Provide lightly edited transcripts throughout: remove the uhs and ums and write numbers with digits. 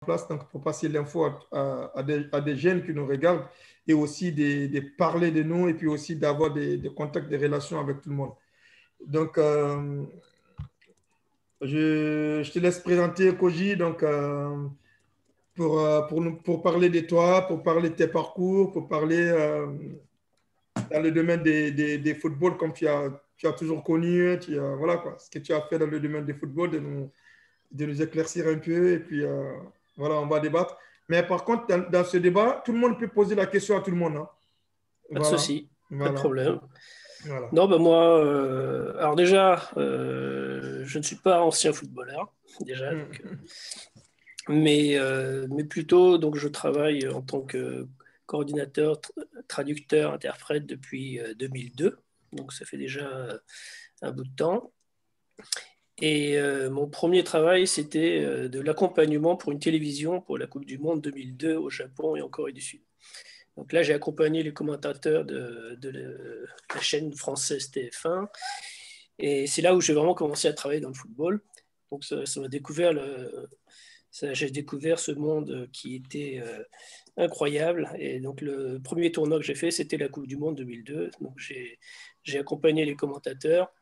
place donc, pour passer l'info à des jeunes qui nous regardent et aussi de parler de nous et puis aussi d'avoir des contacts, des relations avec tout le monde. Donc, je te laisse présenter Koji donc, pour parler de toi, pour parler de tes parcours, pour parler dans le domaine des footballs comme tu as toujours connu, voilà quoi, ce que tu as fait dans le domaine des footballs, de nous éclaircir un peu et puis voilà, on va débattre. Mais par contre, dans ce débat, tout le monde peut poser la question à tout le monde. Hein. Pas de Voilà, souci, pas de voilà, problème. voilà. Non, ben moi, alors déjà, je ne suis pas ancien footballeur, déjà, donc, mais plutôt, donc, je travaille en tant que coordinateur, traducteur, interprète depuis 2002, donc ça fait déjà un bout de temps. Et mon premier travail, c'était de l'accompagnement pour une télévision pour la Coupe du Monde 2002 au Japon et en Corée du Sud. Donc là, j'ai accompagné les commentateurs de la chaîne française TF1. Et c'est là où j'ai vraiment commencé à travailler dans le football. Donc ça m'a découvert j'ai découvert ce monde qui était incroyable. Et donc le premier tournoi que j'ai fait, c'était la Coupe du Monde 2002. Donc j'ai accompagné les commentateurs.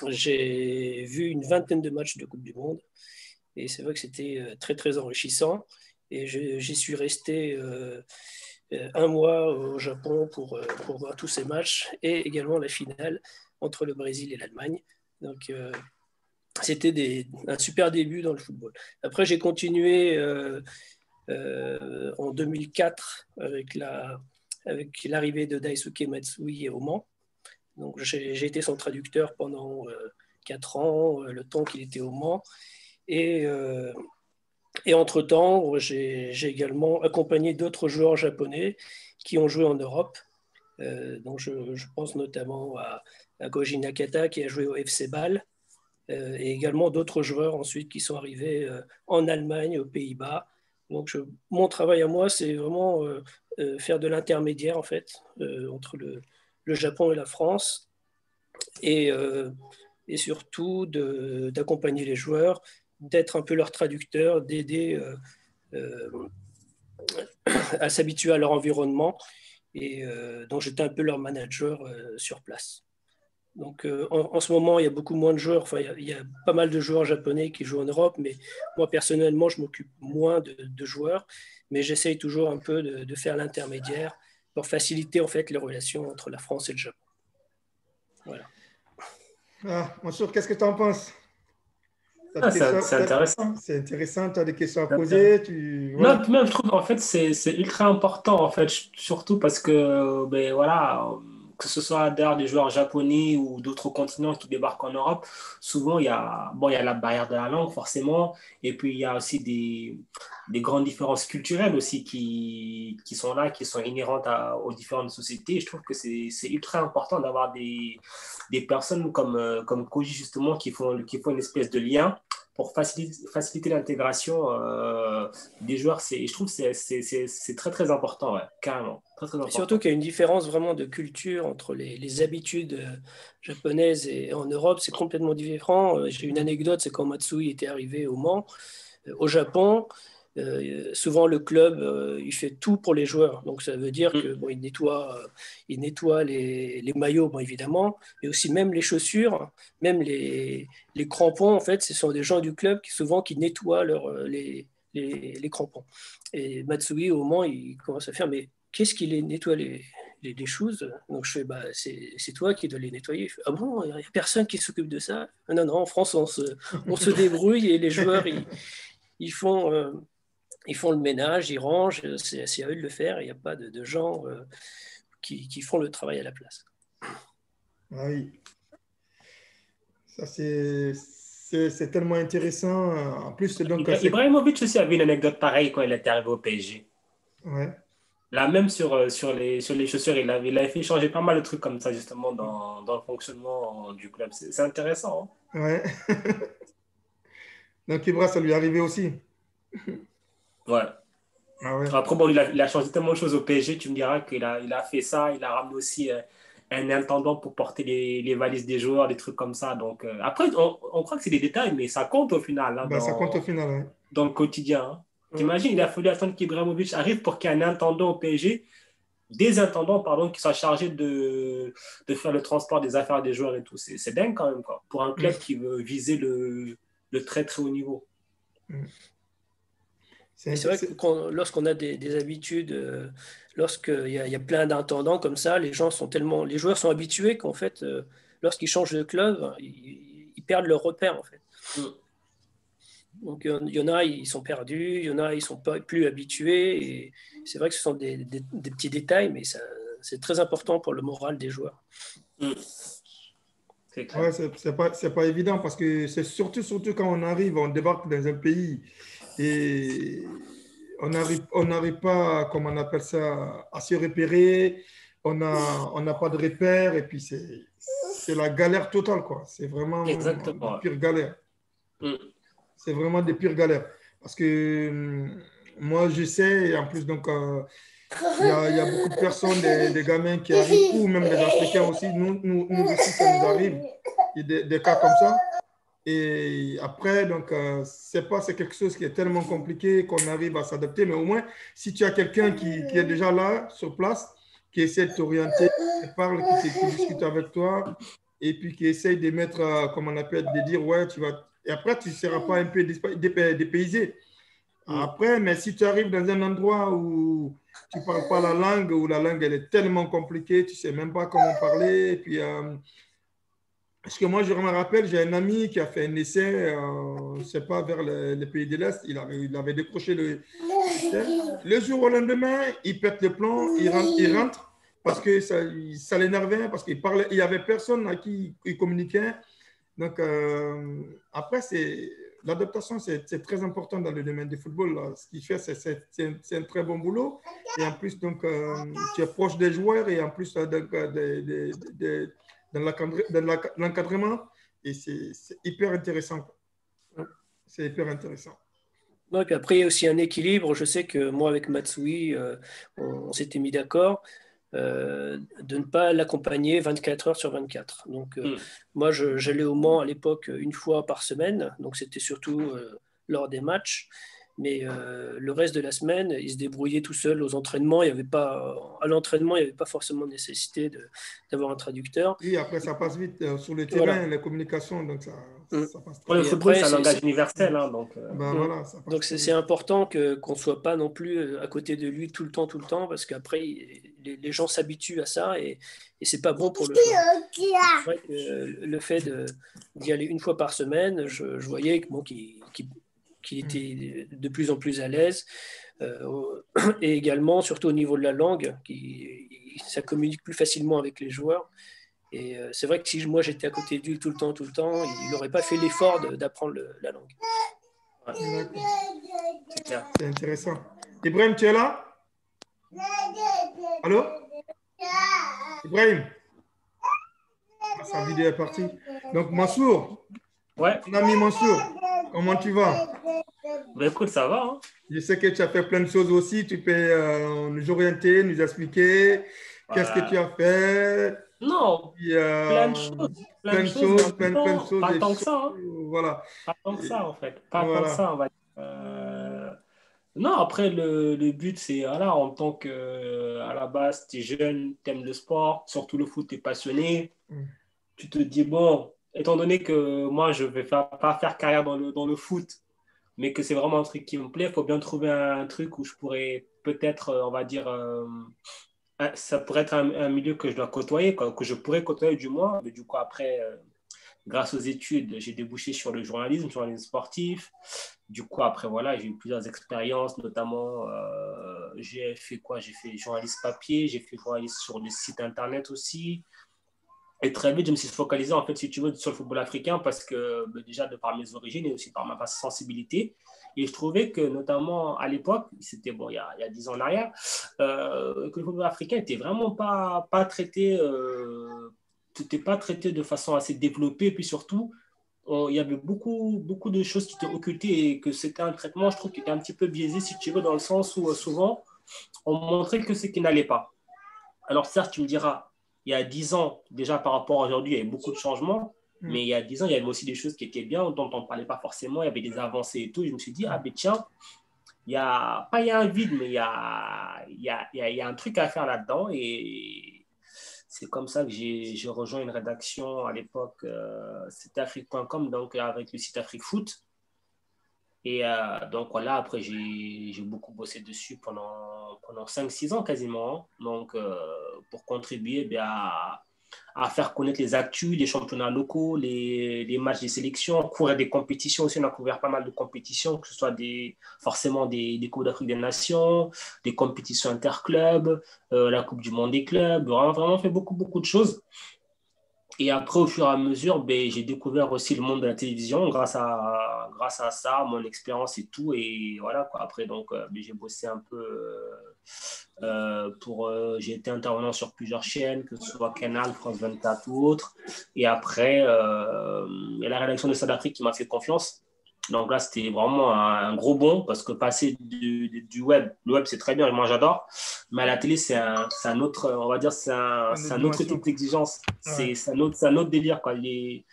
J'ai vu une vingtaine de matchs de Coupe du Monde. Et c'est vrai que c'était très, très enrichissant. Et j'y suis resté un mois au Japon pour voir tous ces matchs et également la finale entre le Brésil et l'Allemagne. Donc, c'était un super début dans le football. Après, j'ai continué en 2004 avec l'arrivée de Daisuke Matsui au Mans. Donc, j'ai été son traducteur pendant 4 ans, le temps qu'il était au Mans. Et entre-temps, j'ai également accompagné d'autres joueurs japonais qui ont joué en Europe. Donc je pense notamment à Koji Nakata qui a joué au FC Bâle et également d'autres joueurs ensuite qui sont arrivés en Allemagne, aux Pays-Bas. Donc mon travail à moi, c'est vraiment faire de l'intermédiaire en fait entre le Japon et la France et, et surtout d'accompagner les joueurs, d'être un peu leur traducteur, d'aider à s'habituer à leur environnement. Et donc, j'étais un peu leur manager sur place. Donc, en ce moment, il y a beaucoup moins de joueurs. Enfin, il y a pas mal de joueurs japonais qui jouent en Europe, mais moi, personnellement, je m'occupe moins de joueurs. Mais j'essaye toujours un peu de faire l'intermédiaire pour faciliter, en fait, les relations entre la France et le Japon. Voilà. Ah, Mansour, qu'est-ce que tu en penses? C'est intéressant. C'est intéressant, tu as des questions à C'est poser, intéressant. voilà. Non, puis même, je trouve, en fait, c'est ultra important, en fait, surtout parce que, ben voilà, que ce soit d'ailleurs des joueurs japonais ou d'autres continents qui débarquent en Europe, souvent, il y a la barrière de la langue, forcément, et puis il y a aussi des grandes différences culturelles aussi qui sont là, qui sont inhérentes aux différentes sociétés. Je trouve que c'est ultra important d'avoir des personnes comme Koji, justement, qui font une espèce de lien pour faciliter l'intégration des joueurs. Je trouve que c'est très, très important, ouais, carrément. Très, très Et surtout important. qu'il y a une différence vraiment de culture entre les habitudes japonaises et en Europe, c'est complètement différent. J'ai une anecdote, c'est quand Matsui était arrivé au Mans, au Japon. Souvent le club il fait tout pour les joueurs, donc ça veut dire que bon, il nettoie les maillots, bon, évidemment, mais aussi même les chaussures, même les crampons. En fait, ce sont des gens du club qui nettoient les crampons. Et Matsui au Mans, il commence à faire mais qu'est-ce qui les nettoie les choses? Donc je fais bah c'est toi qui dois les nettoyer. Je fais, ah bon, il n'y a personne qui s'occupe de ça? Non, non, en France on se débrouille et les joueurs ils font ils font le ménage, ils rangent, c'est à eux de le faire, il n'y a pas de gens qui font le travail à la place. Ah oui, ça c'est tellement intéressant. En plus, donc, Ibrahimovic aussi avait une anecdote pareille quand il était arrivé au PSG. ouais. Là, même sur les chaussures, il avait fait changer pas mal de trucs comme ça, justement, dans le fonctionnement du club. C'est intéressant. Ouais. Donc, Ibra, ça lui est arrivé aussi. Hein. Ouais. Ah ouais. Après, bon, il a changé tellement de choses au PSG, tu me diras il a fait ça, il a ramené aussi un intendant pour porter les valises des joueurs, des trucs comme ça. Donc, après, on croit que c'est des détails, mais ça compte au final hein, Bah, ça compte au final. Ouais. dans le quotidien. Hein. T'imagines, il a fallu attendre qu'Ibrahimovic arrive pour qu'il y ait un intendant au PSG, des intendants, pardon, qui soient chargés de faire le transport des affaires des joueurs et tout. C'est dingue quand même, quoi, pour un club qui veut viser le très, très haut niveau. C'est vrai que lorsqu'on a des habitudes, lorsqu'il y a plein d'intendants comme ça, les joueurs sont habitués qu'en fait, lorsqu'ils changent de club, ils perdent leur repère en fait. Donc il y en a, ils sont perdus, il y en a, ils sont pas plus habitués. Et c'est vrai que ce sont des petits détails, mais c'est très important pour le moral des joueurs. Ouais, c'est pas évident parce que c'est surtout quand on débarque dans un pays et on n'arrive pas, comme on appelle ça, à se repérer. On n'a pas de repère et puis c'est la galère totale, quoi. C'est vraiment la pire galère. C'est vraiment des pires galères. Parce que moi, je sais, et en plus, donc, il y a beaucoup de personnes, des gamins qui arrivent, ou même des Africains aussi. Nous aussi, ça nous arrive. Il y a des cas comme ça. Et après, donc, c'est quelque chose qui est tellement compliqué qu'on arrive à s'adapter. Mais au moins, si tu as quelqu'un qui est déjà là, sur place, qui essaie de t'orienter, qui parle, qui discute avec toi, et puis qui essaie de mettre, comme on appelle, de dire, ouais, tu vas. Et après, tu ne seras pas un peu dépaysé. Après, mais si tu arrives dans un endroit où tu ne parles pas la langue, où la langue elle est tellement compliquée, tu ne sais même pas comment parler. Et puis, parce que moi, je me rappelle, j'ai un ami qui a fait un essai, je ne sais pas, vers les pays de l'Est. Il avait décroché essai. Le jour au lendemain, il pète le plomb, il rentre parce que ça l'énervait, parce qu'il parlait, il n'y avait personne à qui il communiquait. Donc, après, l'adaptation, c'est très important dans le domaine du football. Là. Ce qu'il fait, c'est un très bon boulot. Et en plus, donc, tu es proche des joueurs et en plus, dans l'encadrement. Et c'est hyper intéressant. C'est hyper intéressant. Donc, après, il y a aussi un équilibre. Je sais que moi, avec Matsui, on s'était mis d'accord. De ne pas l'accompagner 24 heures sur 24. Donc, moi, j'allais au Mans à l'époque une fois par semaine. Donc, c'était surtout lors des matchs. Mais le reste de la semaine, il se débrouillait tout seul aux entraînements. À l'entraînement, il n'y avait pas forcément nécessité d'avoir un traducteur. Oui, après, ça passe vite sur le terrain, voilà. Les communications, donc ça passe très vite. Le football, c'est un langage universel. Hein, donc voilà, donc c'est important qu'on ne soit pas non plus à côté de lui tout le temps, parce qu'après, les gens s'habituent à ça et ce n'est pas bon pour le joueur. C'est vrai que le fait d'y aller une fois par semaine, je voyais qu'il était de plus en plus à l'aise. Et également, surtout au niveau de la langue, ça communique plus facilement avec les joueurs. Et c'est vrai que si moi j'étais à côté de lui tout le temps, il n'aurait pas fait l'effort d'apprendre la langue. Ouais. C'est intéressant. Ibrahim, tu es là? Allô? Ibrahim? Sa vidéo est partie. Donc, Mansour. Ouais. Mon ami Mansour, comment tu vas? Ben écoute, ça va. Hein? Je sais que tu as fait plein de choses aussi. Tu peux nous orienter, nous expliquer qu'est-ce que tu as fait. Non, puis, plein de choses. Plein de choses. Pas tant que ça. Hein. Voilà. Pas tant que ça, en fait. Pas tant que ça, on va dire. Non, après, le but, c'est, voilà, en tant que, à la base, tu es jeune, tu aimes le sport, surtout le foot, tu es passionné. Tu te dis, bon, étant donné que moi, je ne vais pas faire carrière dans le foot, mais que c'est vraiment un truc qui me plaît, il faut bien trouver un truc où je pourrais peut-être, on va dire, ça pourrait être un milieu que je dois côtoyer, quoi, que je pourrais côtoyer du moins. Mais du coup, après, grâce aux études, j'ai débouché sur le journalisme sportif. Du coup, après, voilà, j'ai eu plusieurs expériences, notamment, j'ai fait quoi? J'ai fait journaliste papier, j'ai fait journaliste sur des sites internet aussi. Et très vite, je me suis focalisé, en fait, si tu veux, sur le football africain parce que, déjà, de par mes origines et aussi par ma sensibilité. Et je trouvais que, notamment à l'époque, c'était bon, il y a 10 ans en arrière, que le football africain n'était vraiment pas traité, pas traité de façon assez développée. Et puis surtout, il y avait beaucoup de choses qui étaient occultées et que c'était un traitement, je trouve, qui était un petit peu biaisé, si tu veux, dans le sens où souvent, on montrait que ce qui n'allait pas. Alors certes, tu me diras, il y a 10 ans, déjà par rapport à aujourd'hui, il y avait beaucoup de changements, mais il y a 10 ans, il y avait aussi des choses qui étaient bien, dont on ne parlait pas forcément, il y avait des avancées et tout. Et je me suis dit, ah ben tiens, il y a un vide, mais il y a un truc à faire là-dedans. Et c'est comme ça que j'ai rejoint une rédaction à l'époque, c'était afrique.com, donc avec le site Afrique Foot. Et donc voilà, après j'ai beaucoup bossé dessus pendant 5-6 ans quasiment, hein. Donc pour contribuer ben, à faire connaître les actus, les championnats locaux, les matchs des sélections, couvrir des compétitions aussi. On a couvert pas mal de compétitions, que ce soit forcément des Coupes d'Afrique des Nations, des compétitions interclubs, la Coupe du Monde des clubs. On a vraiment fait beaucoup, beaucoup de choses. Et après, au fur et à mesure, ben, j'ai découvert aussi le monde de la télévision grâce à ça, mon expérience et tout. Et voilà, quoi. Après, donc, ben, j'ai bossé un peu j'ai été intervenant sur plusieurs chaînes, que ce soit Canal, France 24 ou autres. Et après, il y a la rédaction de Stade Afrique qui m'a fait confiance. Donc là, c'était vraiment un gros bond parce que passer du web, le web c'est très bien, moi j'adore, mais à la télé c'est un autre, on va dire, Une c'est autre un autre dimension. type d'exigence. Ouais. C'est un autre délire, quoi. Les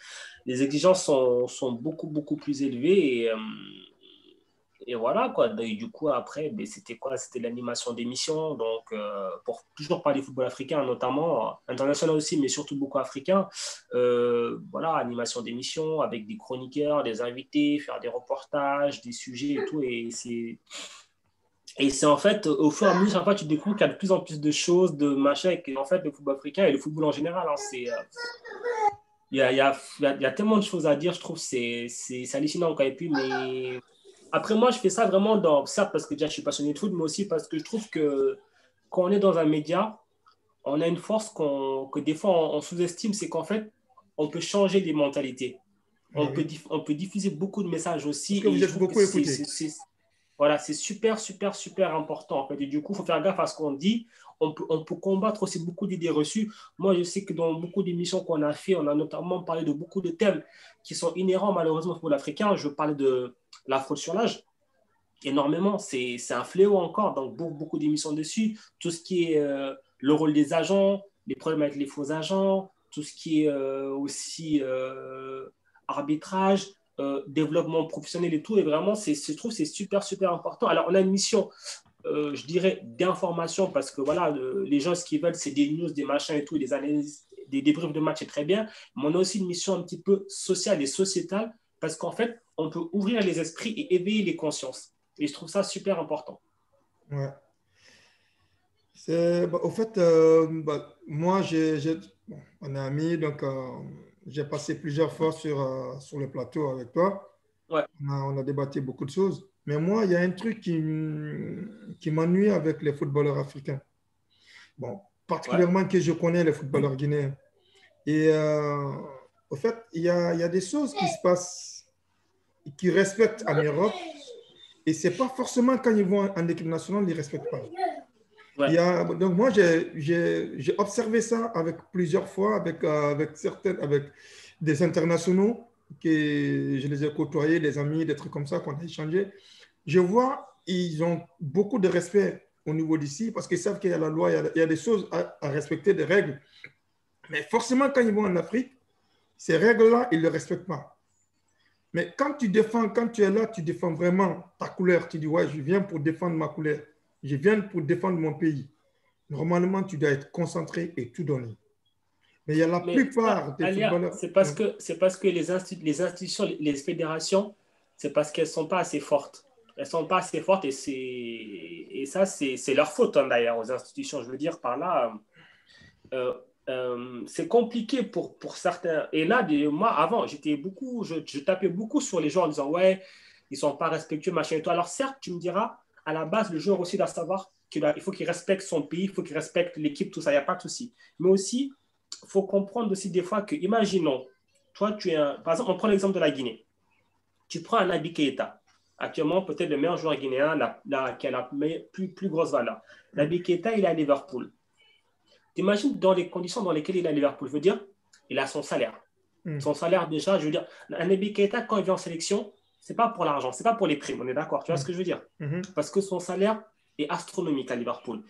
exigences sont beaucoup, beaucoup plus élevées. Et voilà, quoi. Et du coup, après, ben, c'était quoi? C'était l'animation d'émissions. Donc, pour toujours parler football africain, notamment, international aussi, mais surtout beaucoup africain. Voilà, animation d'émissions avec des chroniqueurs, des invités, faire des reportages, des sujets et tout. Et c'est en fait, au fur et à mesure, chaque fois, tu découvres qu'il y a de plus en plus de choses, de machins, et que, en fait, le football africain et le football en général, hein, il y a tellement de choses à dire, je trouve, c'est hallucinant, quoi. Et puis, mais après, moi, je fais ça vraiment certes parce que déjà, je suis passionné de foot, mais aussi parce que je trouve que quand on est dans un média, on a une force que des fois, on sous-estime, c'est qu'en fait, on peut changer des mentalités. Ah oui. On peut diffuser beaucoup de messages aussi. Parce que Et vous je êtes trouve que beaucoup écouté. voilà, c'est super, super, super important, en fait. Et du coup, il faut faire gaffe à ce qu'on dit. On peut combattre aussi beaucoup d'idées reçues. Moi, je sais que dans beaucoup d'émissions qu'on a fait, on a notamment parlé de beaucoup de thèmes qui sont inhérents, malheureusement, au football africain. Je parlais de la fraude sur l'âge énormément. C'est un fléau encore, donc beaucoup d'émissions dessus. Tout ce qui est le rôle des agents, les problèmes avec les faux agents, tout ce qui est aussi arbitrage, développement professionnel et tout. Et vraiment, je trouve que c'est super, super important. Alors, on a une mission, je dirais, d'information parce que voilà, les gens, ce qu'ils veulent, c'est des news, des machins et tout, des analyses, des débriefs de match, c'est très bien. Mais on a aussi une mission un petit peu sociale et sociétale parce qu'en fait, on peut ouvrir les esprits et éveiller les consciences. Et je trouve ça super important. Ouais. Au fait, moi, bon, on est amis, donc j'ai passé plusieurs fois sur le plateau avec toi. Ouais, On a débattu beaucoup de choses. Mais moi, il y a un truc qui m'ennuie avec les footballeurs africains. Bon, ouais. particulièrement que je connais les footballeurs guinéens. Et au fait, il y a des choses qui se passent, qui respectent en Europe. Et ce n'est pas forcément quand ils vont en équipe nationale, ils ne respectent pas. Ouais. Donc moi, j'ai observé ça avec plusieurs fois, avec des internationaux que je les ai côtoyés, des amis, des trucs comme ça qu'on a échangé. Je vois, ils ont beaucoup de respect au niveau d'ici parce qu'ils savent qu'il y a la loi, il y a des choses à respecter, des règles. Mais forcément, quand ils vont en Afrique, ces règles-là, ils ne les respectent pas. Mais quand quand tu es là, tu défends vraiment ta couleur. Tu dis, ouais, je viens pour défendre ma couleur. Je viens pour défendre mon pays. Normalement, tu dois être concentré et tout donner. Mais il y a la Mais ça, plupart des Alia, footballeurs. c'est parce que les institutions, les fédérations, c'est parce qu'elles ne sont pas assez fortes. Elles ne sont pas assez fortes et ça, c'est leur faute, hein, d'ailleurs, aux institutions. Je veux dire par là, euh, c'est compliqué pour certains. Et là, moi, avant, je tapais beaucoup sur les gens en disant, ouais, ils ne sont pas respectueux, machin et tout. Alors, certes, tu me diras, à la base, le joueur aussi doit savoir qu'il faut qu'il respecte son pays, il faut qu'il respecte l'équipe, tout ça, il n'y a pas de souci. Mais aussi, il faut comprendre aussi des fois que, imaginons, toi, par exemple, on prend l'exemple de la Guinée. Tu prends un Naby Keïta, actuellement peut-être le meilleur joueur guinéen qui a la plus grosse valeur. Naby Keïta, il est à Liverpool. T'imagines dans les conditions dans lesquelles il est à Liverpool. Je veux dire, il a son salaire. Son salaire déjà, je veux dire, un Naby Keïta, quand il vient en sélection, c'est pas pour l'argent, c'est pas pour les primes, on est d'accord, tu vois ce que je veux dire? Parce que son salaire est astronomique à Liverpool.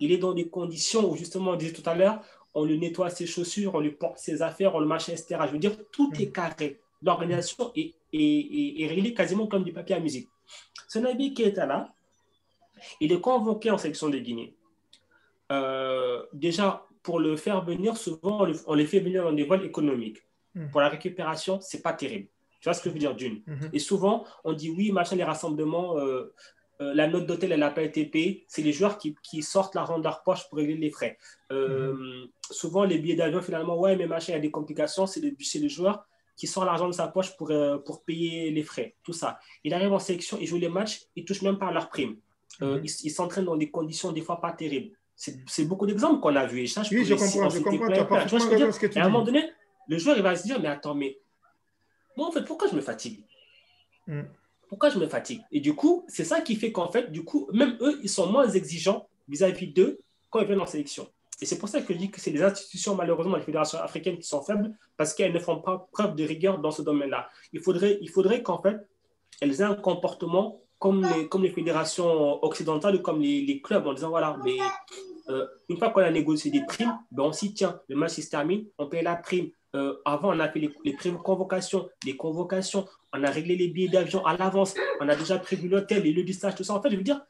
Il est dans des conditions où, justement, on disait tout à l'heure, on lui nettoie ses chaussures, on lui porte ses affaires, on le machin, etc. Je veux dire, tout est carré. L'organisation est réglée quasiment comme du papier à musique. Ce Naby Keïta là, Il est convoqué en sélection de Guinée. Déjà, pour le faire venir, souvent, on les fait venir dans des vols économiques. Pour la récupération, ce n'est pas terrible. Tu vois ce que je veux dire, d'une. Et souvent, on dit oui, machin, les rassemblements, la note d'hôtel, elle n'a pas été payée. C'est les joueurs qui sortent l'argent de leur poche pour régler les frais. Souvent, les billets d'avion, finalement, ouais, mais machin, il y a des complications. C'est le joueur qui sort l'argent de sa poche pour payer les frais, tout ça. Il arrive en sélection, il joue les matchs, il ne touche même pas à leur prime. Il s'entraîne dans des conditions des fois pas terribles. C'est beaucoup d'exemples qu'on a vus. Et ça, oui, je comprends. Tu as parfaitement raison ce que tu dis. À un moment donné, le joueur, il va se dire, mais attends, mais moi, en fait, pourquoi je me fatigue? Pourquoi je me fatigue? Et du coup, c'est ça qui fait qu'en fait, du coup, même eux, ils sont moins exigeants vis-à-vis d'eux quand ils viennent en sélection. Et c'est pour ça que je dis que c'est les institutions, malheureusement, les fédérations africaines qui sont faibles parce qu'elles ne font pas preuve de rigueur dans ce domaine-là. Il faudrait qu'en fait, elles aient un comportement comme les fédérations occidentales ou comme les clubs en disant, voilà, mais une fois qu'on a négocié des primes, ben on s'y tient. Le match se termine, on paye la prime. Avant, on a fait les primes convocations, les convocations, on a réglé les billets d'avion à l'avance, on a déjà prévu l'hôtel, les lieux du stage, tout ça. En fait, je veux dire,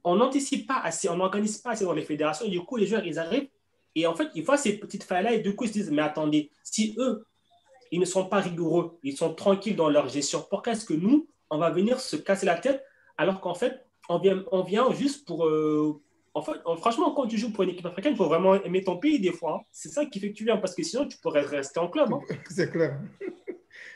on n'anticipe pas assez, on n'organise pas assez dans les fédérations. Et du coup, les joueurs, ils arrivent et en fait, ils voient ces petites failles-là et du coup, ils se disent, mais attendez, si eux, ils ne sont pas rigoureux, ils sont tranquilles dans leur gestion, pourquoi est-ce que nous, on va venir se casser la tête alors qu'en fait, on vient juste pour... En fait, franchement, quand tu joues pour une équipe africaine, il faut vraiment aimer ton pays des fois. Hein. C'est ça qui fait que tu viens, parce que sinon, tu pourrais rester en club. Hein. C'est clair.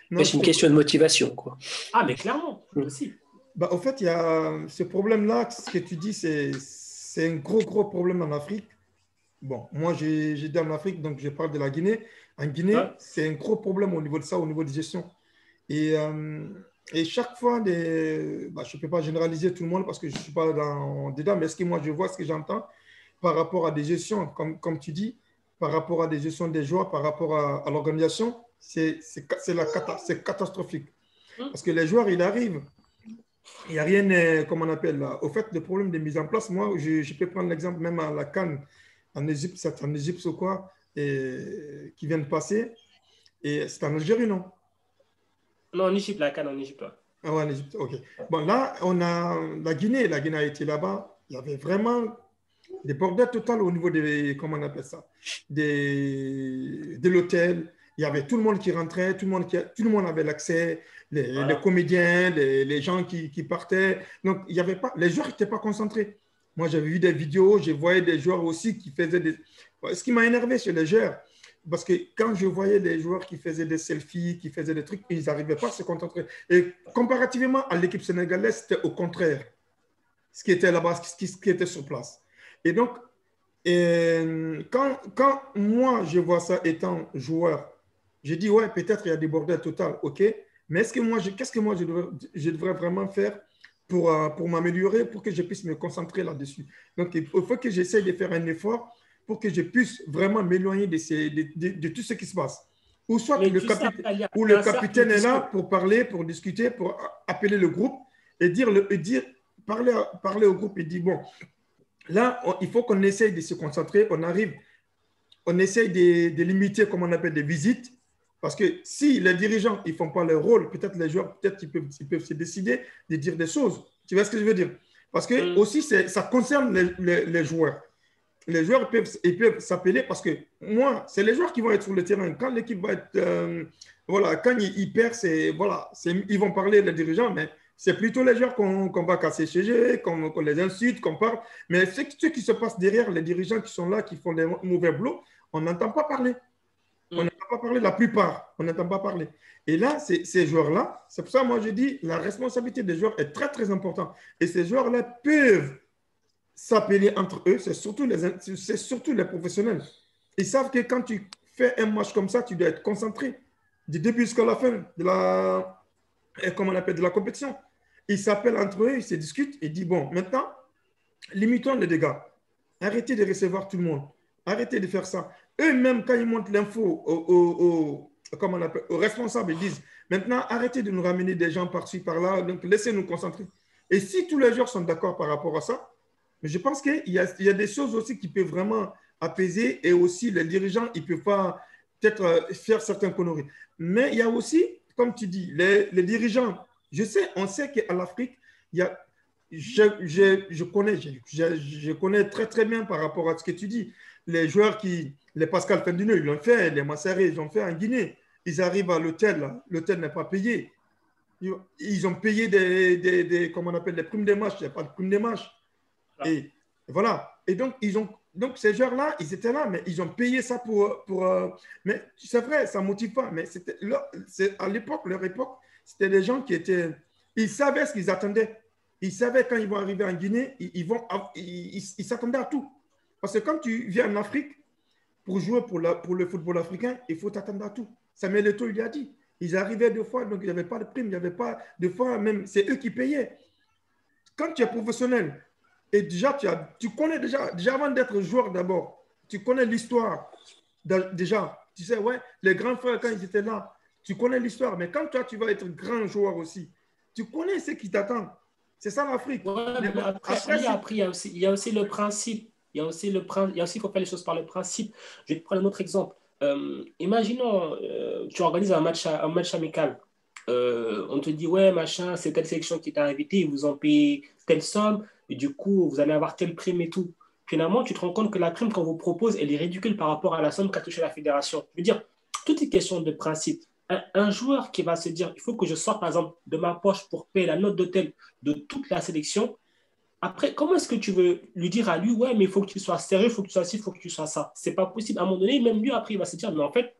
Non, c'est une question de motivation, quoi. Ah, mais clairement, aussi. Bah, au fait, il y a ce problème-là, ce que tu dis, c'est un gros problème en Afrique. Bon, moi, j'ai été en Afrique, donc je parle de la Guinée. En Guinée, c'est un gros problème au niveau de ça, au niveau de gestion. Et chaque fois, je ne peux pas généraliser tout le monde parce que je ne suis pas dedans, mais ce que moi je vois, ce que j'entends par rapport à des gestions, comme tu dis, par rapport à des gestions des joueurs, par rapport à l'organisation, c'est catastrophique. Parce que les joueurs, ils arrivent, il n'y a rien, comme on appelle là. Au fait, le problème de mise en place, moi, je peux prendre l'exemple même à la CAN en Égypte, c'est en Égypte ou quoi, qui vient de passer, et c'est en Algérie, non? Non, en Égypte, la CAN en Égypte. Ah ouais, en Égypte, ok. Bon, là, on a la Guinée a été là-bas. Il y avait vraiment des bordels total au niveau des, comment on appelle ça, de l'hôtel. Il y avait tout le monde qui rentrait, tout le monde avait l'accès, les comédiens, les gens qui partaient. Donc, il y avait pas, les joueurs n'étaient pas concentrés. Moi, j'avais vu des vidéos, je voyais des joueurs aussi qui faisaient des... Ce qui m'a énervé chez les joueurs, parce que quand je voyais les joueurs qui faisaient des selfies, qui faisaient des trucs, ils n'arrivaient pas à se concentrer. Et comparativement à l'équipe sénégalaise, c'était au contraire ce qui était là-bas, ce qui était sur place. Et donc, quand moi, je vois ça étant joueur, je dis, ouais, peut-être il y a des bordels total, ok, mais qu'est-ce que moi je devrais vraiment faire pour m'améliorer, pour que je puisse me concentrer là-dessus. Donc, il faut que j'essaye de faire un effort pour que je puisse vraiment m'éloigner de tout ce qui se passe. Ou soit le capitaine est là pour parler, pour discuter, pour appeler le groupe et parler au groupe et dire, bon, là, il faut qu'on essaye de se concentrer, on essaye de limiter, comme on appelle, des visites, parce que si les dirigeants ne font pas leur rôle, peut-être les joueurs, peut-être ils peuvent se décider de dire des choses. Tu vois ce que je veux dire? Parce que aussi, ça concerne les joueurs. Les joueurs ils peuvent s'appeler parce que moi, c'est les joueurs qui vont être sur le terrain. Quand l'équipe va être, quand ils perdent, ils vont parler les dirigeants, mais c'est plutôt les joueurs qu'on va casser chez eux, qu'on les insulte, qu'on parle. Mais ce qui se passe derrière, les dirigeants qui sont là, qui font des mauvais boulots, on n'entend pas parler. On n'entend pas parler, la plupart, on n'entend pas parler. Et là, ces joueurs-là, c'est pour ça que moi je dis, la responsabilité des joueurs est très, très importante. Et ces joueurs-là peuvent s'appeler entre eux, c'est surtout les professionnels. Ils savent que quand tu fais un match comme ça, tu dois être concentré du début jusqu'à la fin de la compétition. Ils s'appellent entre eux, ils se discutent et disent, bon, maintenant, limitons les dégâts. Arrêtez de recevoir tout le monde. Arrêtez de faire ça. Eux-mêmes, quand ils montent l'info aux responsables, ils disent, maintenant, arrêtez de nous ramener des gens par-ci, par-là, donc laissez-nous concentrer. Et si tous les joueurs sont d'accord par rapport à ça, je pense qu'il y a des choses aussi qui peuvent vraiment apaiser et aussi les dirigeants, ils ne peuvent pas peut-être faire certaines conneries. Mais il y a aussi, comme tu dis, les dirigeants, on sait qu'à l'Afrique, je connais très, très bien par rapport à ce que tu dis. Les joueurs les Pascal Fendineux, ils l'ont fait, les Massaré, ils l'ont fait en Guinée. Ils arrivent à l'hôtel, l'hôtel n'est pas payé. Ils ont payé comment on appelle, les primes des matchs, il n'y a pas de primes des matchs. Et voilà. Et donc, donc ces joueurs-là, ils étaient là, mais ils ont payé ça mais c'est vrai, ça ne motive pas. Mais à l'époque, leur époque, c'était des gens ils savaient ce qu'ils attendaient. Ils savaient quand ils vont arriver en Guinée, ils s'attendaient à tout. Parce que quand tu viens en Afrique, pour jouer pour le football africain, il faut t'attendre à tout. Samuel Eto'o, il a dit. Ils arrivaient deux fois, donc il n'y avait pas de prime, il n'y avait pas de fois, même c'est eux qui payaient. Quand tu es professionnel, et déjà, tu connais déjà avant d'être joueur d'abord, tu connais l'histoire. Déjà, tu sais, ouais, les grands frères, quand ils étaient là, tu connais l'histoire. Mais quand toi, tu vas être grand joueur aussi, tu connais ce qui t'attend. C'est ça l'Afrique. Ouais, mais après, il y a aussi le principe. Il faut faire les choses par le principe. Je vais te prendre un autre exemple. Imaginons, tu organises un match amical. On te dit, ouais, machin, c'est telle sélection qui t'a invité, ils vous ont payé telle somme, et du coup, vous allez avoir telle prime et tout. Finalement, tu te rends compte que la prime qu'on vous propose, elle est ridicule par rapport à la somme qu'a touché la fédération. Je veux dire, tout est question de principe. Un joueur qui va se dire, il faut que je sorte, par exemple, de ma poche pour payer la note d'hôtel de toute la sélection. Après, comment est-ce que tu veux lui dire à lui, ouais, mais il faut que tu sois sérieux, il faut que tu sois ci, il faut que tu sois ça. C'est pas possible. À un moment donné, même lui, après, il va se dire, mais en fait,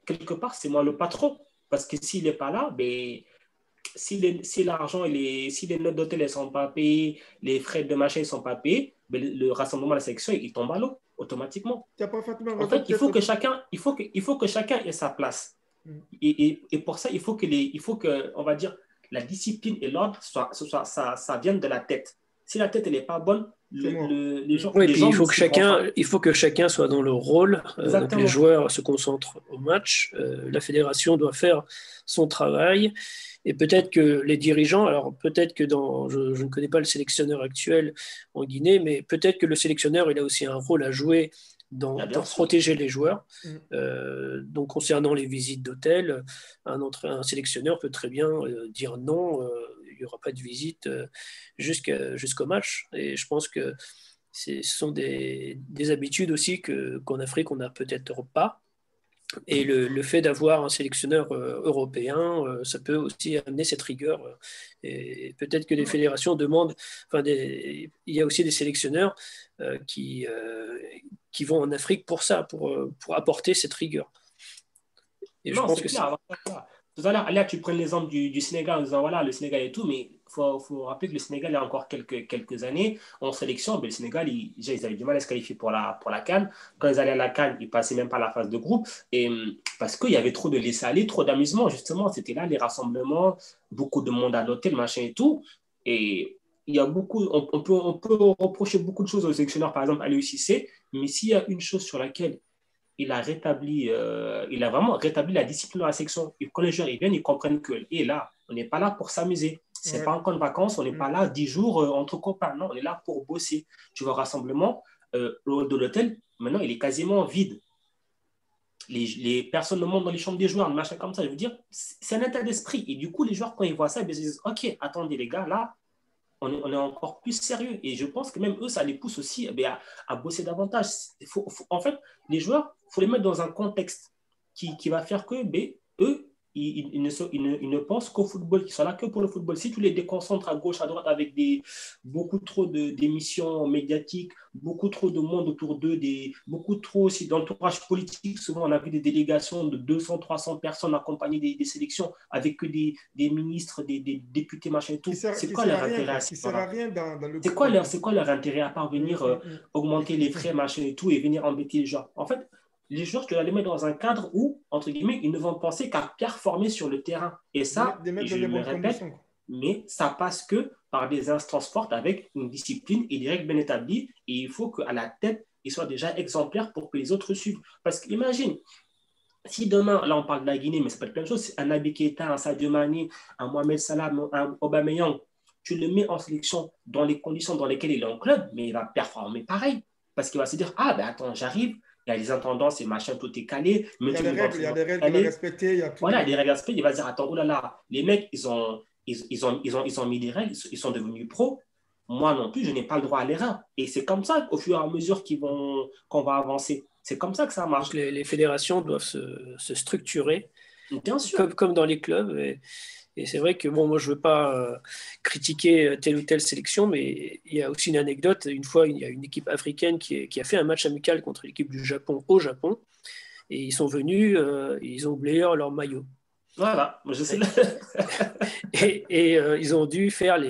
quelque part, c'est moi le patron. Parce que s'il n'est pas là, ben, si l'argent, si les notes d'hôtel ne sont pas payées, les frais de machin ne sont pas payés, ben, le rassemblement de la sélection, il tombe à l'eau automatiquement. En fait, il faut que chacun ait sa place. Et pour ça, il faut que, on va dire, la discipline et l'ordre, ça vienne de la tête. Si la tête, elle n'est pas bonne, les gens... Oui, puis il faut que chacun soit dans le rôle. Donc les joueurs se concentrent au match. La fédération doit faire son travail. Et peut-être que les dirigeants, alors peut-être que je ne connais pas le sélectionneur actuel en Guinée, mais peut-être que le sélectionneur, il a aussi un rôle à jouer pour protéger les joueurs. Donc concernant les visites d'hôtel, un sélectionneur peut très bien dire non, il n'y aura pas de visite jusqu'au match. Et je pense que ce sont des habitudes aussi qu'en Afrique, on n'a peut-être pas. Et le fait d'avoir un sélectionneur européen, ça peut aussi amener cette rigueur. Et peut-être que les fédérations demandent, il y a aussi des sélectionneurs qui vont en Afrique pour ça, pour apporter cette rigueur. Et je pense que c'est... Tout à l'heure, tu prends l'exemple du Sénégal en disant voilà, le Sénégal et tout, mais il faut rappeler que le Sénégal, il y a encore quelques années, en sélection, le Sénégal, ils avaient du mal à se qualifier pour la CAN. Quand ils allaient à la CAN, ils ne passaient même pas la phase de groupe. Et, parce qu'il y avait trop de laisser-aller, trop d'amusement, justement. C'était là les rassemblements, beaucoup de monde à l'hôtel, machin et tout. Et il y a beaucoup, on peut reprocher beaucoup de choses aux sélectionneurs, par exemple à l'UCC, mais s'il y a une chose sur laquelle il a vraiment rétabli la discipline dans la section. Et quand les joueurs viennent, ils comprennent que là, on n'est pas là pour s'amuser. Ce n'est pas encore une vacances, on n'est pas là 10 jours entre copains. Non, on est là pour bosser. Tu vois, rassemblement, le hall de l'hôtel, maintenant, il est quasiment vide. Les personnes ne montent dans les chambres des joueurs, machin comme ça. Je veux dire, c'est un état d'esprit. Et du coup, les joueurs, quand ils voient ça, ils se disent, OK, attendez les gars, là, on est encore plus sérieux. Et je pense que même eux, ça les pousse aussi à bosser davantage. En fait, les joueurs, il faut les mettre dans un contexte qui va faire que eux, ils ne pensent qu'au football, qu'ils sont là que pour le football. Si tu les déconcentres à gauche, à droite avec beaucoup trop d'émissions médiatiques, beaucoup trop de monde autour d'eux, beaucoup trop aussi d'entourage politique, souvent on a vu des délégations de 200, 300 personnes accompagnées des sélections avec que des ministres, des députés, machin et tout. C'est quoi leur intérêt à C'est quoi leur intérêt à parvenir augmenter les frais, machin et tout, et venir embêter les gens? En fait, les joueurs, tu dois les mettre dans un cadre où, entre guillemets, ils ne vont penser qu'à performer sur le terrain. Et ça, je le répète, mais ça passe que par des instances fortes avec une discipline et des règles bien établies. Et il faut qu'à la tête, ils soient déjà exemplaires pour que les autres suivent. Parce qu'imagine, si demain, là on parle de la Guinée, mais c'est pas la même chose, c'est un Naby Keita, un Sadio Mané, un Mohamed Salah, un Aubameyang, tu le mets en sélection dans les conditions dans lesquelles il est en club, mais il va performer pareil. Parce qu'il va se dire, attends, j'arrive, il y a les intendances et machin, tout est calé. Il y a des règles à respecter. Voilà, des règles à respecter. Il va dire, attends, les mecs, ils ont mis des règles, ils sont devenus pros. moi non plus, je n'ai pas le droit à l'erreur. Et c'est comme ça, au fur et à mesure qu'on va avancer. C'est comme ça que ça marche. Donc, les fédérations doivent se structurer Bien sûr. comme dans les clubs. Et c'est vrai que, bon, moi, je ne veux pas critiquer telle ou telle sélection, mais il y a aussi une anecdote. Une fois, il y a une équipe africaine qui a fait un match amical contre l'équipe du Japon au Japon. Et ils sont venus, ils ont oublié leur maillot. Voilà, je sais. Ils ont dû faire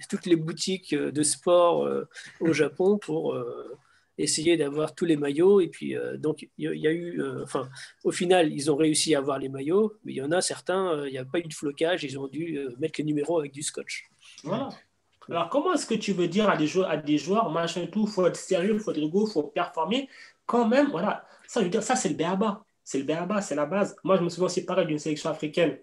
toutes les boutiques de sport au Japon pour essayer d'avoir tous les maillots. Et puis, donc, il y a eu, enfin, au final, ils ont réussi à avoir les maillots, mais il y en a certains, il n'y a pas eu de flocage, ils ont dû mettre les numéros avec du scotch. Voilà. Alors, comment est-ce que tu veux dire à des joueurs, machin et tout, il faut être sérieux, il faut être rigolo, il faut performer, quand même, voilà. Ça, je veux dire, ça, c'est le béaba. C'est le béaba, c'est la base. Moi, je me souviens aussi pareil d'une sélection africaine.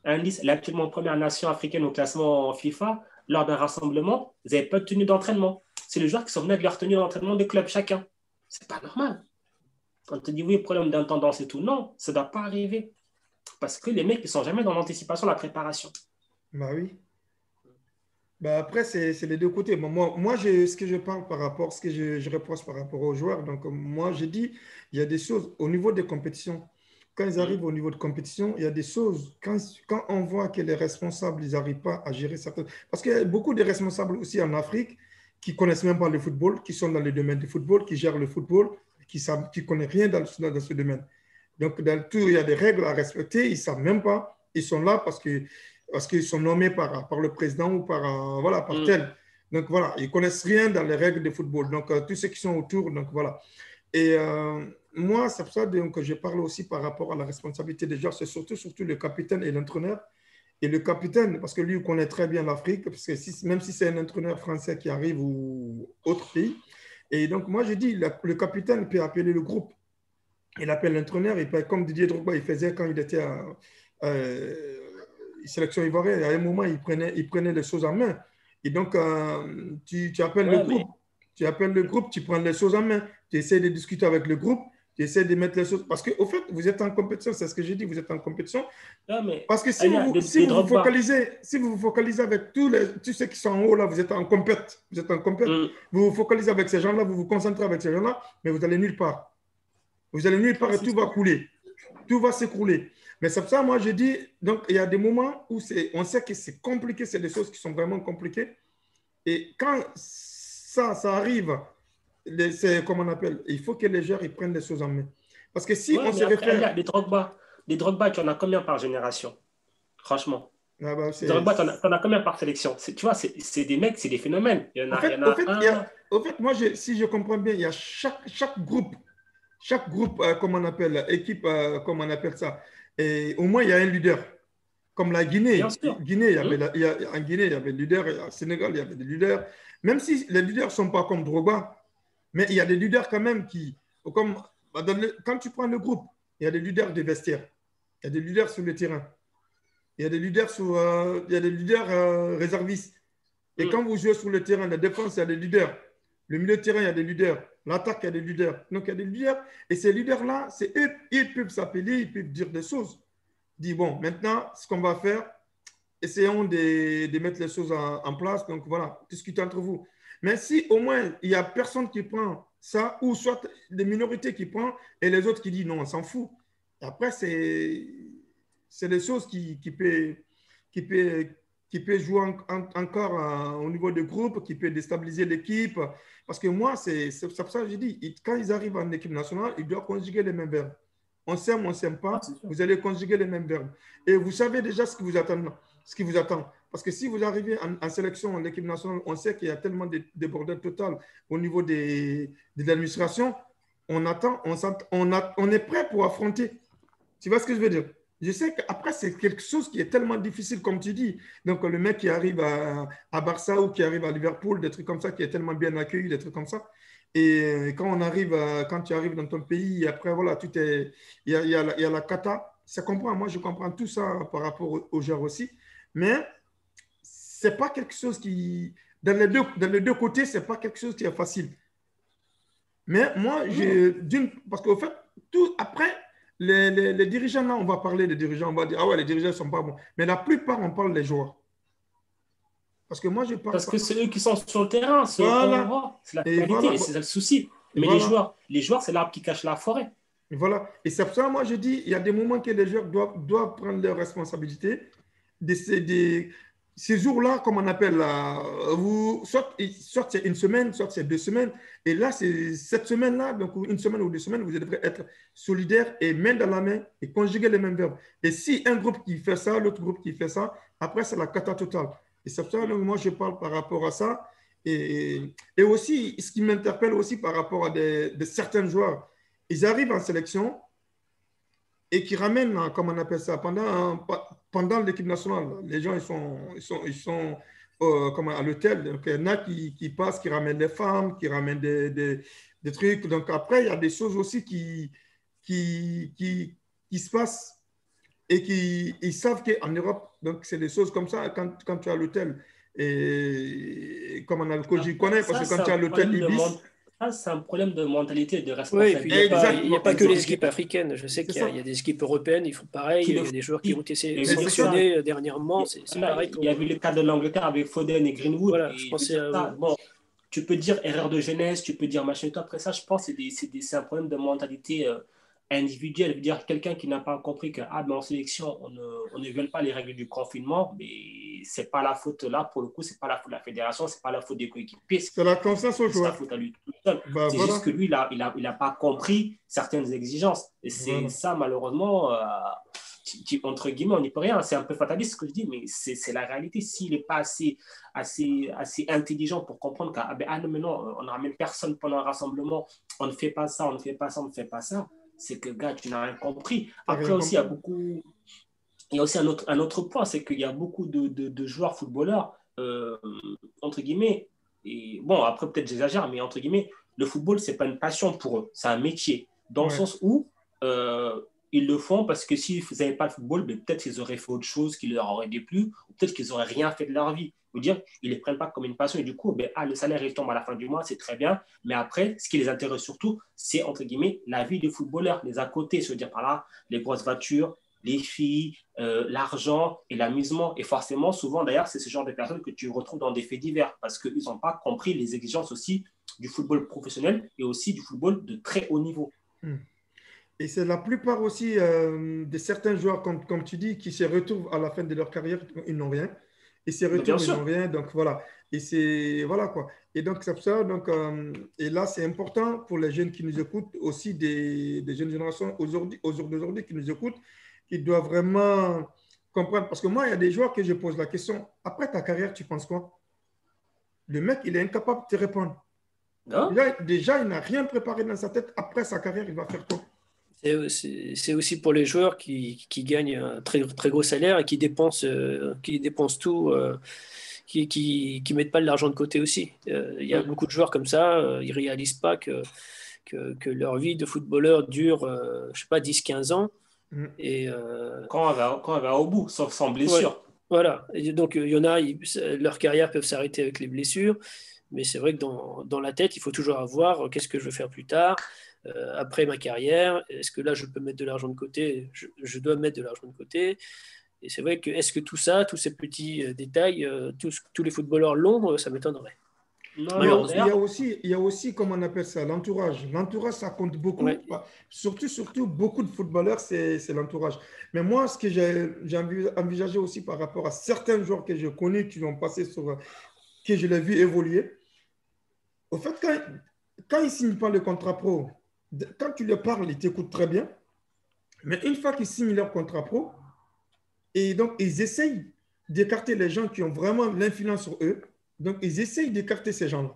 Indice, elle est actuellement première nation africaine au classement FIFA. Lors d'un rassemblement, ils n'avaient pas de tenue d'entraînement. C'est les joueurs qui sont venus avec leur tenue d'entraînement des clubs chacun. C'est pas normal. On te dit oui, problème d'intendance et tout. Non, ça ne doit pas arriver. Parce que les mecs, ils ne sont jamais dans l'anticipation, la préparation. Bah oui. Bah après, c'est les deux côtés. Bon, moi ce que je parle par rapport, ce que je reproche par rapport aux joueurs, donc moi, j'ai dit, il y a des choses au niveau des compétitions. Quand ils arrivent au niveau de compétition, il y a des choses, quand on voit que les responsables, ils n'arrivent pas à gérer certaines... Parce qu'il y a beaucoup de responsables aussi en Afrique qui ne connaissent même pas le football, qui sont dans le domaine du football, qui gèrent le football, qui ne connaissent rien dans ce domaine. Donc, dans tout, il y a des règles à respecter, ils ne savent même pas. Ils sont là parce qu'ils sont nommés par le président ou voilà, par tel. Donc, voilà, ils ne connaissent rien dans les règles de football. Donc, tous ceux qui sont autour, donc voilà. Et moi, c'est pour ça que je parle aussi par rapport à la responsabilité des joueurs. C'est surtout le capitaine et l'entraîneur. Et le capitaine, parce que lui, il connaît très bien l'Afrique, parce que même si c'est un entraîneur français qui arrive ou autre pays. Et donc, moi, je dis, le capitaine peut appeler le groupe. Il appelle l'entraîneur, comme Didier Drogba, il faisait quand il était à sélection ivoirienne. À un moment, il prenait les choses en main. Et donc, tu appelles le groupe. Tu appelles le groupe, tu prends les choses en main. Tu essaies de discuter avec le groupe. Tu essaies de mettre les choses. Parce qu'au fait, vous êtes en compétition. C'est ce que j'ai dit, vous êtes en compétition. Parce que si vous vous focalisez avec tous ceux qui sont en haut, là, vous êtes en compète. Vous êtes en compète. Vous vous focalisez avec ces gens-là, vous vous concentrez avec ces gens-là, mais vous allez nulle part. Vous allez nulle part et tout va couler. Tout va s'écrouler. Mais c'est pour ça, moi, je dis, donc, il y a des moments où on sait que c'est compliqué, c'est des choses qui sont vraiment compliquées. Et quand ça arrive, comme on appelle, il faut que les joueurs ils prennent les choses en main. Parce que si on se réfère... Des Drogba, tu en as combien par génération? Franchement. Ah bah, des Drogba, tu en as combien par sélection? Tu vois, c'est des mecs, c'est des phénomènes. Il y en a, au fait, moi, si je comprends bien, il y a chaque groupe, comme on appelle, équipe, comme on appelle ça, et au moins, il y a un leader. Comme la Guinée. En Guinée, il y avait le leader. Au Sénégal, il y avait des leaders. Même si les leaders ne sont pas comme Drogba, mais il y a des leaders quand même quand tu prends le groupe, il y a des leaders des vestiaires. Il y a des leaders sur le terrain. Il y a des leaders, réservistes. Et quand vous jouez sur le terrain, la défense, il y a des leaders. Le milieu de terrain, il y a des leaders. L'attaque, il y a des leaders. Donc, il y a des leaders. Et ces leaders-là, c'est eux, ils peuvent s'appeler, ils peuvent dire des choses. Dire, bon, maintenant, ce qu'on va faire, essayons de mettre les choses en place. Donc, voilà, discutez entre vous. Mais si au moins, il n'y a personne qui prend ça, ou soit des minorités qui prennent, et les autres qui disent non, on s'en fout. Et après, c'est des choses qui peut jouer encore au niveau de groupe, qui peut déstabiliser l'équipe. Parce que moi, c'est pour ça que je dis, quand ils arrivent en équipe nationale, ils doivent conjuguer les mêmes verbes. On s'aime, on ne s'aime pas, vous allez conjuguer les mêmes verbes. Et vous savez déjà ce qui vous attend. Parce que si vous arrivez en sélection, en équipe nationale, on sait qu'il y a tellement de bordel total au niveau de l'administration. On est prêt pour affronter. Tu vois ce que je veux dire? Je sais qu'après, c'est quelque chose qui est tellement difficile, comme tu dis. Donc, le mec qui arrive à Barça ou qui arrive à Liverpool, des trucs comme ça, qui est tellement bien accueilli, des trucs comme ça. Et quand tu arrives dans ton pays, après, voilà, il y a la cata. Ça comprend. Moi, je comprends tout ça par rapport aux joueurs aussi. Mais ce n'est pas quelque chose qui, dans les deux côtés, ce n'est pas quelque chose qui est facile. Mais moi, parce qu'au fait, après, les dirigeants, là, on va parler des dirigeants, on va dire, ah ouais, les dirigeants ne sont pas bons. Mais la plupart, on parle des joueurs. Parce que moi, je parle Parce pas. que c'est eux qui sont sur le terrain, c'est eux qu'on Voilà. voit. C'est la Et réalité, voilà. et c'est ça le souci. Mais Voilà. les joueurs, c'est l'arbre qui cache la forêt. Et voilà. Et c'est pour ça, moi, je dis, il y a des moments que les joueurs doivent prendre leurs responsabilités. Ces jours-là, comme on appelle là, soit c'est une semaine, soit c'est 2 semaines. Et là, c'est cette semaine-là, donc une semaine ou 2 semaines, vous devrez être solidaires et main dans la main et conjuguer les mêmes verbes. Et si un groupe qui fait ça, l'autre groupe qui fait ça, après, c'est la cata totale. Et c'est pour ça que moi, je parle par rapport à ça. Et aussi, ce qui m'interpelle aussi par rapport à de certains joueurs, ils arrivent en sélection et qui ramènent, comme on appelle ça, pendant l'équipe nationale. Les gens, ils sont à l'hôtel. Donc, il y en a qui passent, qui ramènent des femmes, qui ramènent des trucs. Donc, après, il y a des choses aussi qui se passent et ils savent qu'en Europe, donc c'est des choses comme ça quand tu es à l'hôtel. Et comme on a le coach, il connaît, parce Ça, que quand c'est tu es un à l'hôtel problème Ibis, ça, c'est un problème de mentalité et de Oui, et puis il n'y a pas, responsabilité il y a exactement, pas que les exactement. équipes africaines. Je sais C'est qu'il y a, ça. il y a des équipes européennes, ils font pareil. qui Il le y a des joueurs qui ont font. été Mais Mais c'est ça. sélectionnés dernièrement. C'est Voilà, pareil il y a pour. eu le cas de l'Angleterre avec Foden et Greenwood. Voilà, je Et je veux pensais dire à ça, eux. bon, tu peux dire erreur de jeunesse, tu peux dire machin et tout. Après ça, je pense que c'est un problème de mentalité individuelle. Je veux dire, quelqu'un qui n'a pas compris que mais en sélection, on ne viole pas les règles du confinement, mais c'est pas la faute là, pour le coup, c'est pas la faute de la fédération, c'est pas la faute des coéquipiers, C'est la confiance aux c'est sa joueurs. faute à lui tout seul. Bah, C'est juste voilà. que lui, il a pas compris certaines exigences. Et c'est Voilà. ça, malheureusement, entre guillemets, on n'y peut rien. C'est un peu fataliste ce que je dis, mais c'est la réalité. S'il n'est pas assez intelligent pour comprendre non, mais non, on ne ramène personne pendant un rassemblement, on ne fait pas ça, on ne fait pas ça, on ne fait pas ça, c'est que, gars, tu n'as rien compris. T'as Après rien aussi, compris. il y a aussi un autre point, c'est qu'il y a beaucoup de joueurs footballeurs, entre guillemets, et bon, après peut-être j'exagère, mais entre guillemets, le football, c'est pas une passion pour eux, c'est un métier. Dans le Ouais. sens où ils le font parce que s'ils n'avaient pas le football, ben, peut-être qu'ils auraient fait autre chose qui leur aurait déplu, ou peut-être qu'ils n'auraient rien fait de leur vie. Je veux dire, ils ne les prennent pas comme une passion et du coup, ben, le salaire il tombe à la fin du mois, c'est très bien. Mais après, ce qui les intéresse surtout, c'est entre guillemets la vie des footballeurs, les à côté, se dire par là, les grosses voitures, les filles, l'argent et l'amusement. Et forcément, souvent d'ailleurs, c'est ce genre de personnes que tu retrouves dans des faits divers parce qu'ils n'ont pas compris les exigences aussi du football professionnel et aussi du football de très haut niveau. Et c'est la plupart aussi de certains joueurs, comme tu dis, qui se retrouvent à la fin de leur carrière, ils n'ont rien. Ils se Mais bien retrouvent, ils n'ont sûr. rien. Donc voilà. Et c'est voilà quoi. Et donc c'est pour ça. Donc, et là, c'est important pour les jeunes qui nous écoutent, aussi des jeunes générations aujourd'hui, au jour d'aujourd'hui qui nous écoutent, qui doivent vraiment comprendre. Parce que moi, il y a des joueurs que je pose la question, après ta carrière, tu penses quoi? Le mec, il est incapable de te répondre. Hein? Déjà, il n'a rien préparé dans sa tête. Après sa carrière, il va faire quoi? C'est aussi pour les joueurs qui gagnent un très, très gros salaire et qui dépensent tout, qui mettent pas de l'argent de côté aussi. Il y a beaucoup de joueurs comme ça, ils réalisent pas que leur vie de footballeur dure, je sais pas, 10 15 ans. Mm. Et Quand on va au bout, sauf sans ouais, blessure. voilà. Et donc, il y en a, leur carrière peut s'arrêter avec les blessures. Mais c'est vrai que dans la tête, il faut toujours avoir qu'est-ce que je veux faire plus tard, après ma carrière. Est-ce que là, je peux mettre de l'argent de côté? Je dois mettre de l'argent de côté. Et c'est vrai que est-ce que tout ça, tous ces petits détails, tous les footballeurs l'ont, ça m'étonnerait. Non, Il y a, non, Malheureusement. il y a d'ailleurs, aussi, il y a aussi, comment on appelle ça, l'entourage. L'entourage, ça compte beaucoup. Ouais. Surtout, beaucoup de footballeurs, c'est l'entourage. Mais moi, ce que j'ai envisagé aussi par rapport à certains joueurs que je connais qui vont passer que je l'ai vu évoluer, au fait, quand ils ne signent pas le contrat pro, quand tu leur parles, ils t'écoutent très bien. Mais une fois qu'ils signent leur contrat pro, et donc ils essayent d'écarter les gens qui ont vraiment l'influence sur eux. Donc, ils essayent d'écarter ces gens-là.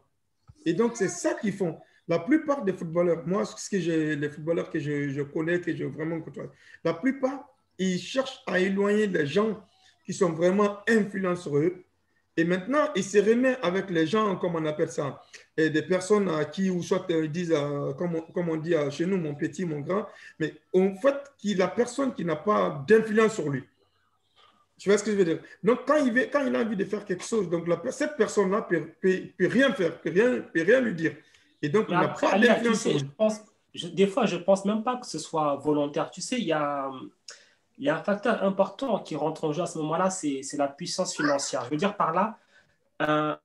Et donc, c'est ça qu'ils font. La plupart des footballeurs, moi, les footballeurs que je connais, que je vraiment côtoie, la plupart, ils cherchent à éloigner les gens qui sont vraiment influents sur eux. Et maintenant, ils se remettent avec les gens, comme on appelle ça, et des personnes à qui, ou soit ils disent, comme on dit chez nous, mon petit, mon grand, mais en fait, la personne qui n'a pas d'influence sur lui. Tu vois ce que je veux dire? Donc, quand il a envie de faire quelque chose, donc cette personne-là peut rien faire, peut rien lui dire. Et donc, mais il n'a après, pas Alia, tu d'influence sur sais, lui. des fois, je pense même pas que ce soit volontaire. Tu sais, il y a un facteur important qui rentre en jeu à ce moment-là, c'est la puissance financière. Je veux dire par là, un,